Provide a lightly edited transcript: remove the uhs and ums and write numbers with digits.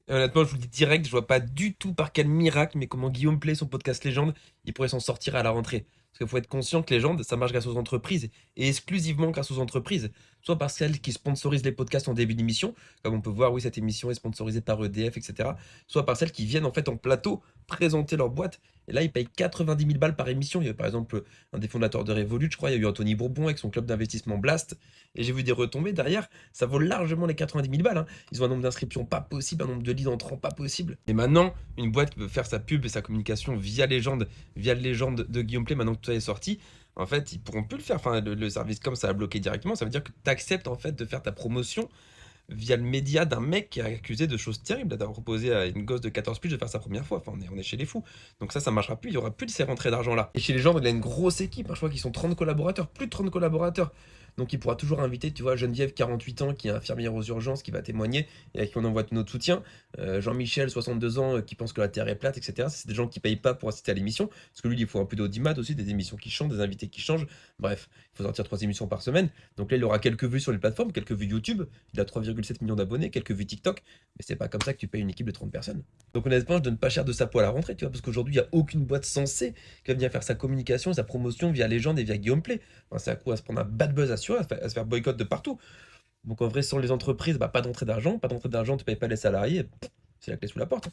Et honnêtement, je vous le dis direct, je vois pas du tout par quel miracle, mais comment Guillaume Play, son podcast Légende, il pourrait s'en sortir à la rentrée. Parce qu'il faut être conscient que Légende, ça marche grâce aux entreprises, et exclusivement grâce aux entreprises. Soit par celles qui sponsorisent les podcasts en début d'émission, comme on peut voir, oui, cette émission est sponsorisée par EDF, etc. Soit par celles qui viennent en fait en plateau présenter leur boîte. Et là, ils payent 90 000 balles par émission. Il y a par exemple un des fondateurs de Revolut, je crois, il y a eu Anthony Bourbon avec son club d'investissement Blast. Et j'ai vu des retombées derrière, ça vaut largement les 90 000 balles, hein. Ils ont un nombre d'inscriptions pas possible, un nombre de leads entrants pas possible. Et maintenant, une boîte qui veut faire sa pub et sa communication via le légende de Guillaume Play, maintenant que tout ça est sorti, en fait, ils pourront plus le faire. Enfin, le service comme ça a bloqué directement. Ça veut dire que tu acceptes en fait de faire ta promotion via le média d'un mec qui est accusé de choses terribles, d'avoir proposé à une gosse de 14 piges de faire sa première fois. Enfin, on est chez les fous. Donc ça marchera plus. Il y aura plus de ces rentrées d'argent là. Et chez les gens, il a une grosse équipe, hein. Je crois qu'ils sont 30 collaborateurs, plus de 30 collaborateurs. Donc il pourra toujours inviter, tu vois, Geneviève, 48 ans, qui est infirmière aux urgences, qui va témoigner et à qui on envoie tout notre soutien. Jean-Michel, 62 ans, qui pense que la Terre est plate, etc. C'est des gens qui payent pas pour assister à l'émission. Parce que lui, il faut un peu d'audimat aussi, des émissions qui changent, des invités qui changent. Bref, il faut sortir 3 émissions par semaine. Donc là, il aura quelques vues sur les plateformes, quelques vues YouTube. Il a 3,7 millions d'abonnés, quelques vues TikTok. Mais c'est pas comme ça que tu payes une équipe de 30 personnes. Donc honnêtement, je donne pas cher de sa peau à la rentrée, tu vois, parce qu'aujourd'hui, il n'y a aucune boîte censée qui va venir faire sa communication et sa promotion via Légende et via Guillaume Play. Enfin, c'est à quoi? À se prendre un bad buzz assuré, à se faire boycott de partout. Donc en vrai, sans les entreprises, bah, pas d'entrée d'argent. Pas d'entrée d'argent, tu payes pas les salariés. C'est la clé sous la porte, hein.